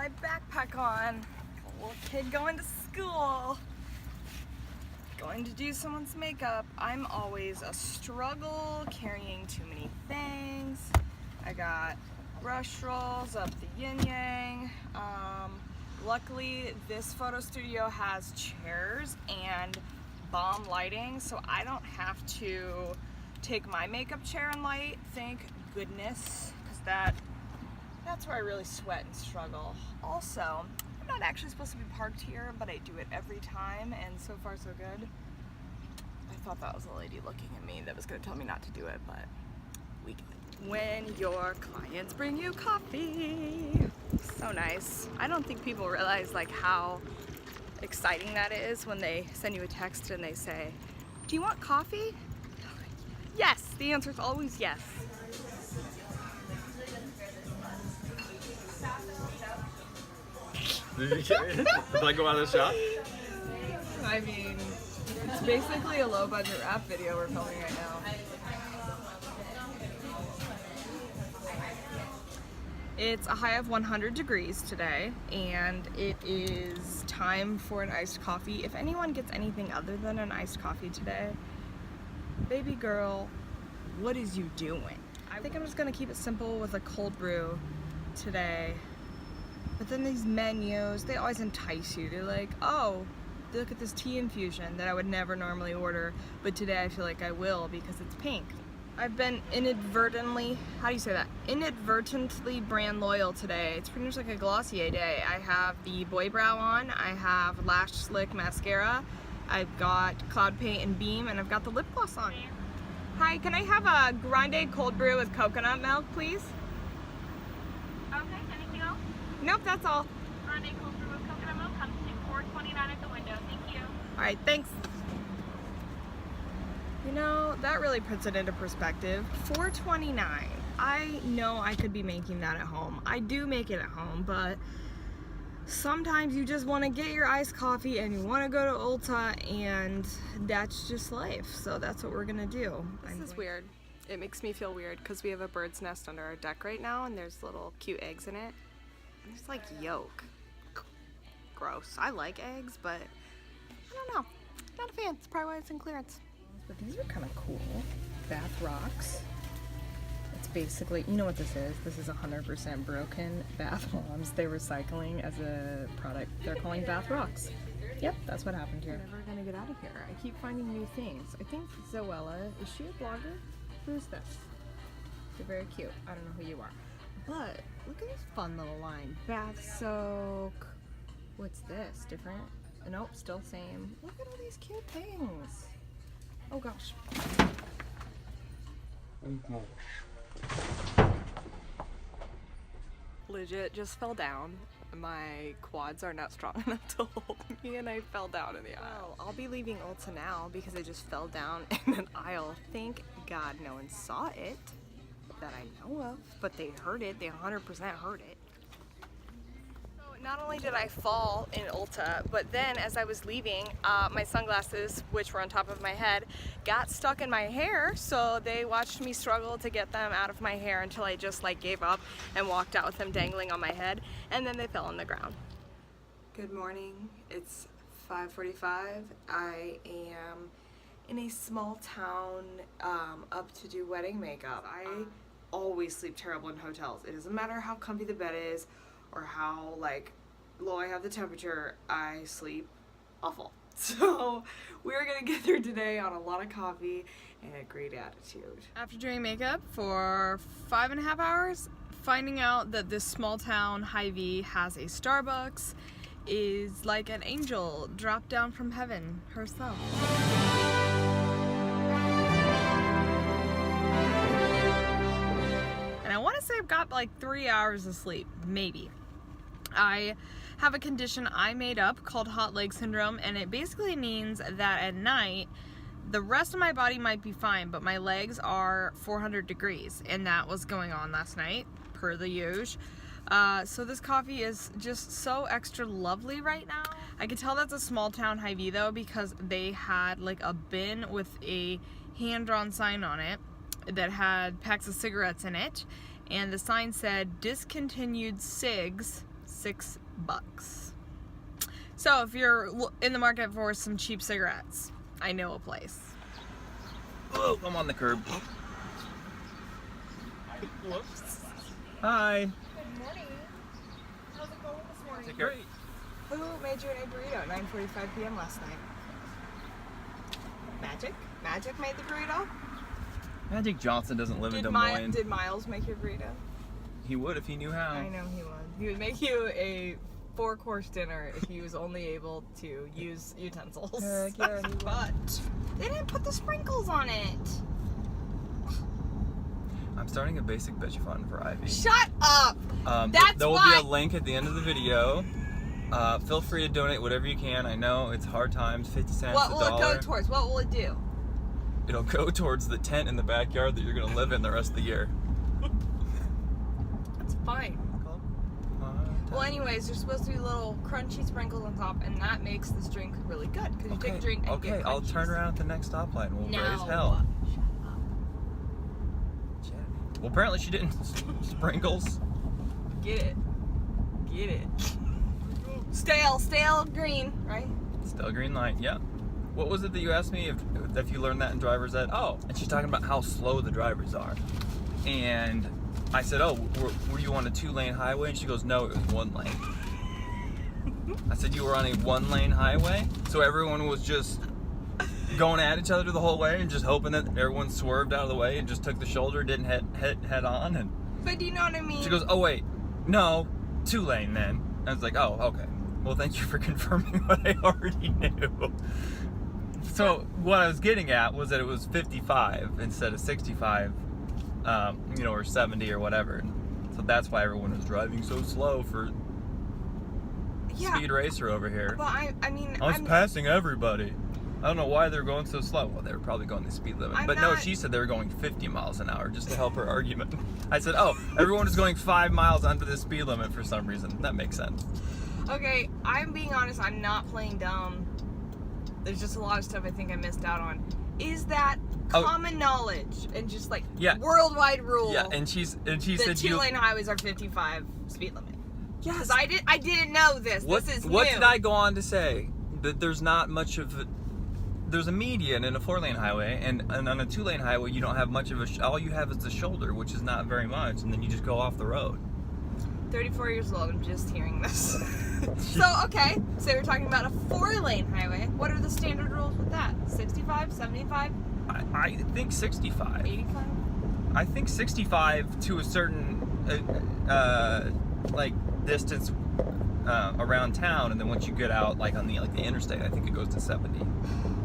my backpack on. A little kid going to school. Going to do someone's makeup. I'm always a struggle carrying too many things. I got brush rolls up the yin yang. Luckily, this photo studio has chairs and bomb lighting, so I don't have to take my makeup chair and light. Thank goodness, because that's where I really sweat and struggle. Also, I'm not actually supposed to be parked here, but I do it every time, and so far so good. I thought that was a lady looking at me that was going to tell me not to do it, but we get it. When your clients bring you coffee. So nice. I don't think people realize like how exciting that is when they send you a text and they say, do you want coffee? Yes, the answer is always yes. Did I go out of the shop? I mean, it's basically a low budget rap video we're filming right now. It's a high of 100 degrees today, and it is time for an iced coffee. If anyone gets anything other than an iced coffee today, baby girl, what is you doing? I think I'm just gonna keep it simple with a cold brew today. But then these menus, they always entice you. They're like, oh, look at this tea infusion that I would never normally order, but today I feel like I will because it's pink. I've been inadvertently, how do you say that? Inadvertently brand loyal today. It's pretty much like a Glossier day. I have the Boy Brow on, I have Lash Slick Mascara, I've got Cloud Paint and Beam, and I've got the lip gloss on. Hi, can I have a grande cold brew with coconut milk, please? Okay, anything else? Nope, that's all. Grande cold brew with coconut milk comes to $4.29 at the window. Thank you. Alright, thanks. You know, that really puts it into perspective. $4.29. I know I could be making that at home. I do make it at home, but sometimes you just want to get your iced coffee and you want to go to Ulta, and that's just life. So that's what we're gonna do. This is weird. It makes me feel weird because we have a bird's nest under our deck right now, and there's little cute eggs in it. And there's like yolk. Gross. I like eggs, but I don't know. Not a fan. It's probably why it's in clearance. But these are kind of cool. Bath rocks. It's basically, you know what this is? This is 100% broken bath bombs. They're recycling as a product. They're calling bath rocks. Yep, that's what happened here. I'm never gonna get out of here. I keep finding new things. I think Zoella, is she a blogger? Who's this? They're very cute. I don't know who you are. But look at this fun little line. Bath soak. What's this? Different? Nope, still same. Look at all these cute things. Oh gosh. Legit just fell down. My quads are not strong enough to hold me, and I fell down in the aisle. I'll be leaving Ulta now because I just fell down in an aisle. Thank God no one saw it that I know of, but they heard it. They 100% heard it. Not only did I fall in Ulta, but then as I was leaving, my sunglasses, which were on top of my head, got stuck in my hair, so they watched me struggle to get them out of my hair until I just like gave up and walked out with them dangling on my head, and then they fell on the ground. Good morning. It's 5:45. I am in a small town up to do wedding makeup. I always sleep terrible in hotels. It doesn't matter how comfy the bed is or how like low I have the temperature, I sleep awful. So we're gonna get through today on a lot of coffee and a great attitude. After doing makeup for 5.5 hours, finding out that this small town Hy-Vee has a Starbucks is like an angel dropped down from heaven herself. And I want to say I've got like 3 hours of sleep, maybe. I have a condition I made up called hot leg syndrome, and it basically means that at night the rest of my body might be fine, but my legs are 400 degrees, and that was going on last night per the usual. So this coffee is just so extra lovely right now. I can tell that's a small town Hy-Vee though, because they had like a bin with a hand-drawn sign on it that had packs of cigarettes in it, and the sign said discontinued cigs $6. So if you're in the market for some cheap cigarettes, I know a place. Oh, I'm on the curb. Whoops. Hi. Good morning. How's it going this morning? Take care. Who made you an egg burrito at 9:45 p.m. last night? Magic? Magic made the burrito? Magic Johnson doesn't live in Des Moines. Did Miles make your burrito? He would if he knew how. I know he would. He would make you a 4-course dinner if he was only able to use utensils. Heck yeah, he would. But they didn't put the sprinkles on it. I'm starting a basic bitch fund for Ivy. Shut up! There will be a link at the end of the video. Feel free to donate whatever you can. I know it's hard times, 50 cents, What $1. will it go towards? What will it do? It'll go towards the tent in the backyard that you're gonna live in the rest of the year. That's fine. Well, anyways, there's supposed to be little crunchy sprinkles on top, and that makes this drink really good. Because you take a drink and get I'll crunchies. turn around at the next stoplight and we'll No. raise hell. Shut up. Well, apparently she didn't. Sprinkles. Get it. Get it. Stale green, right? Still green light, yeah. What was it that you asked me if you learned that in driver's ed? Oh, and she's talking about how slow the drivers are. And I said, oh, were you on a 2-lane highway? And she goes, no, it was 1 lane. I said, you were on a 1-lane highway? So everyone was just going at each other the whole way and just hoping that everyone swerved out of the way and just took the shoulder, didn't head on. And But do you know what I mean? she goes, oh wait, no, 2-lane then. I was like, oh, okay. Well, thank you for confirming what I already knew. So what I was getting at was that it was 55 instead of 65, or 70 or whatever. So that's why everyone was driving so slow for Speed Racer over here. But I mean, I was passing everybody. I don't know why they're going so slow. Well, they were probably going the speed limit. No, she said they were going 50 miles an hour just to help her argument. I said, oh, everyone is going 5 miles under the speed limit for some reason. That makes sense. Okay, I'm being honest, I'm not playing dumb. There's just a lot of stuff I think I missed out on. Is that common knowledge and just like worldwide rule? Yeah, and she said 2-lane highways are 55 speed limit. Yes. Because I didn't know this. This is What new. did I go on to say? That there's not much of there's a median in a 4-lane highway, and on a 2-lane highway you don't have much of all you have is the shoulder, which is not very much, and then you just go off the road. 34 years old, I'm just hearing this. So we're talking about a 4-lane highway. What are the standard rules with that? 65, 75? I think 65. 85? I think 65 to a certain distance around town, and then once you get out on the interstate, I think it goes to 70.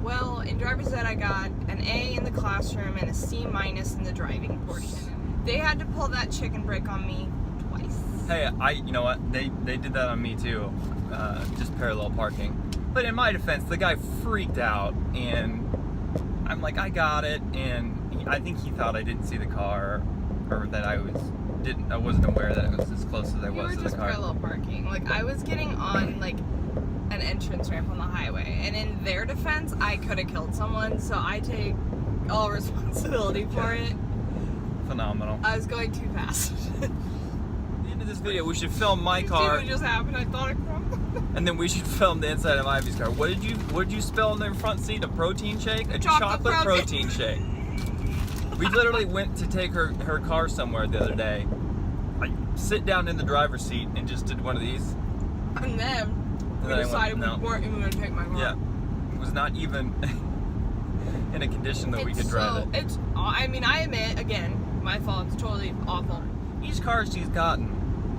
Well, in driver's ed I got an A in the classroom and a C- in the driving portion. They had to pull that chicken brake on me twice. Hey, you know what? They did that on me too, just parallel parking. But in my defense, the guy freaked out, and I'm like, I got it, and I think he thought I didn't see the car, or that I wasn't aware that it was as close as I was to the car. You were just parallel parking. I was getting on an entrance ramp on the highway, and in their defense, I could have killed someone, so I take all responsibility for it. Phenomenal. I was going too fast. This video, we should film my car. What just happened? I thought it crumbled. And then we should film the inside of Ivy's car. What did you spill in the front seat? A protein shake? A chocolate protein shake. We literally went to take her car somewhere the other day. I sit down in the driver's seat and just did one of these. And then we decided we weren't even going to take my car. Yeah. It was not even in a condition that we could drive it. I admit, again, my fault. It's totally awful. Each car she's gotten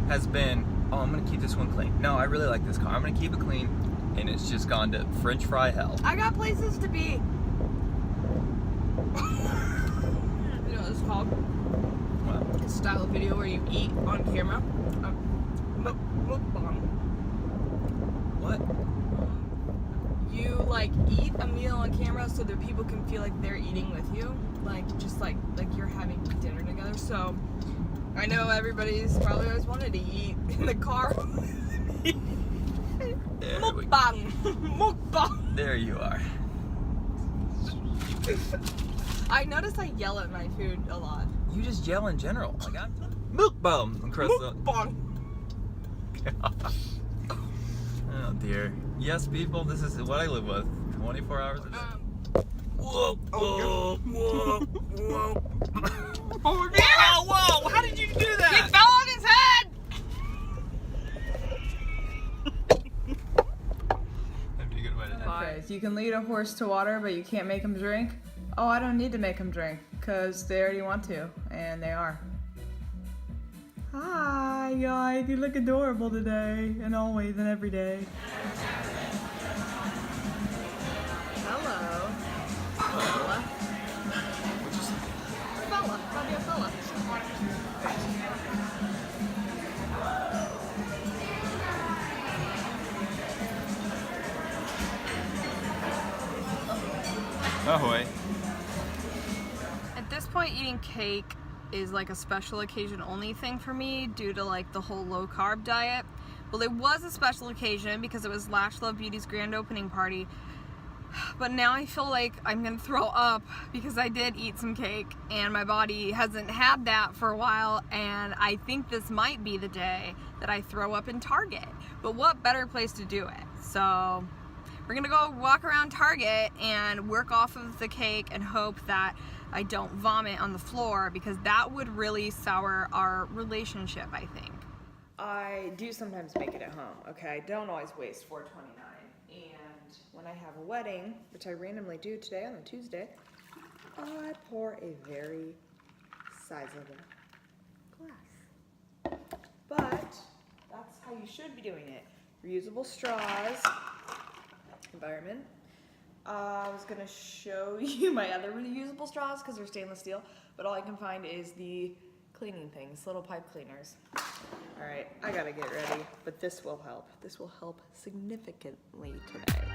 has been, oh, I'm going to keep this one clean. No, I really like this car. I'm going to keep it clean. And it's just gone to French fry hell. I got places to be. You know what it's called? What? It's a style of video where you eat on camera. Mukbang. What? You eat a meal on camera so that people can feel like they're eating with you. Like you're having dinner together. So I know everybody's probably always wanted to eat in the car. Mukbang. Mukbang. There you are. I notice I yell at my food a lot. You just yell in general. I'm mukbang. Mukbang. gosh. Oh dear. Yes, people, this is what I live with. 24 hours a day. Whoa, whoa, whoa, whoa. Oh, Whoa, whoa, how did you do he that? fell on his head! That'd be a good way to end. Okay, so you can lead a horse to water, but you can't make him drink. Oh, I don't need to make him drink, because they already want to, and they are. Hi, guys, you look adorable today, and always and every day. Hello. Fella. Fella, probably a fella. Ahoy. At this point, eating cake is like a special occasion only thing for me due to like the whole low carb diet. Well, it was a special occasion because it was Lash Love Beauty's grand opening party. But now I feel like I'm gonna throw up because I did eat some cake and my body hasn't had that for a while, and I think this might be the day that I throw up in Target. But what better place to do it? So we're gonna go walk around Target and work off of the cake and hope that I don't vomit on the floor, because that would really sour our relationship, I think. I do sometimes make it at home, okay? I don't always waste $4.29. And when I have a wedding, which I randomly do today on a Tuesday, I pour a very sizable glass. But that's how you should be doing it. Reusable straws. Environment. I was gonna show you my other reusable straws because they're stainless steel, but all I can find is the cleaning things, little pipe cleaners. All right, I gotta get ready, but this will help. This will help significantly today.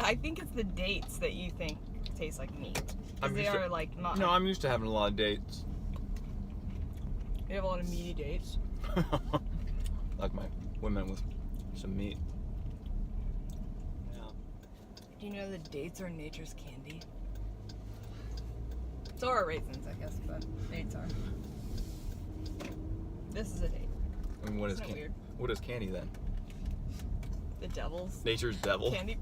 I think it's the dates that you think taste like meat. Because they are like not. No, I'm used to having a lot of dates. You have a lot of meaty dates. Like my women with some meat. Yeah. Do you know that dates are nature's candy? So are raisins, I guess, but dates are. This is a date. I mean, what is Isn't it candy? weird? What is candy then? The devil's Nature's devil. candy.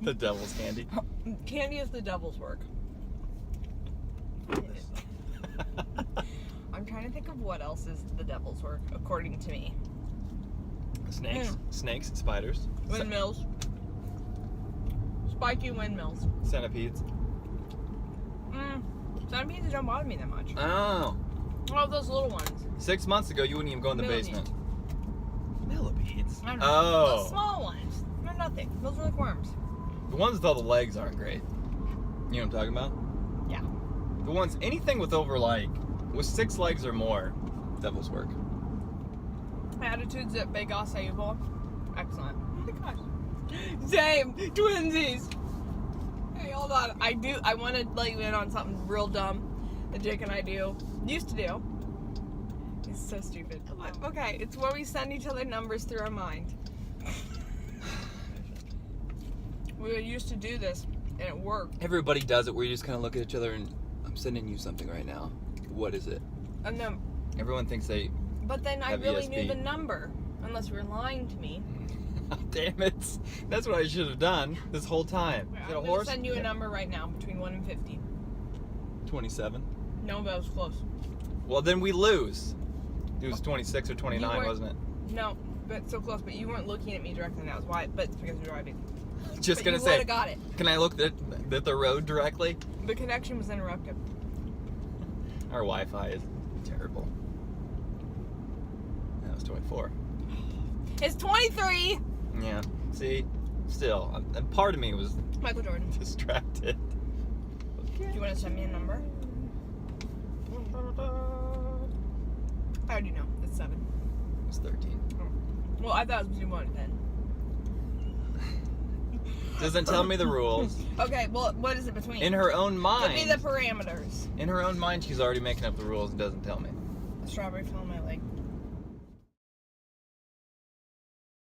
The devil's candy. Candy is the devil's work. I'm trying to think of what else is the devil's work, according to me. Snakes, snakes, spiders, Windmills. Spiky windmills. centipedes. Centipedes don't bother me that much. Oh. Oh, those little ones. 6 months ago, you wouldn't even go in the basement. Millipedes. I don't know. Oh. Those small ones. They're nothing. Those are like worms. The ones with all the legs aren't great. You know what I'm talking about? Yeah. The ones, anything with over like, with 6 legs or more, devil's work. Attitudes at Big Acai Bowl. Excellent. Oh my gosh. Same. Twinsies. Hey, hold on. I want to let you in on something real dumb that Jake and I used to do. It's so stupid. Okay, it's where we send each other numbers through our mind. We used to do this, and it worked. Everybody does it where you just kind of look at each other and I'm sending you something right now. What is it? And then, Everyone thinks they... but then I have really ESP. knew the number, unless you were lying to me. Damn it. That's what I should have done this whole time. Is it a I'm horse? gonna send you a number right now, between 1 and 50. 27. No, but it was close. Well, then we lose. It was 26 or 29, weren't- wasn't it? No, but so close. But you weren't looking at me directly, and that was why. But it's because you're driving. Just But gonna you say, would've got it. can I look at the road directly? The connection was interrupted. Our Wi-Fi is terrible. That was 24. It's 23. Yeah. See, still, and part of me was Michael Jordan. distracted. Do you want to send me a number? I already know. It's 7. It's 13. Well, I thought it was between 1 and 10. Doesn't tell me the rules. Okay, well, what is it between? In her own Give mind. me the parameters. In her own mind, she's already making up the rules and doesn't tell me. A strawberry fell on my leg.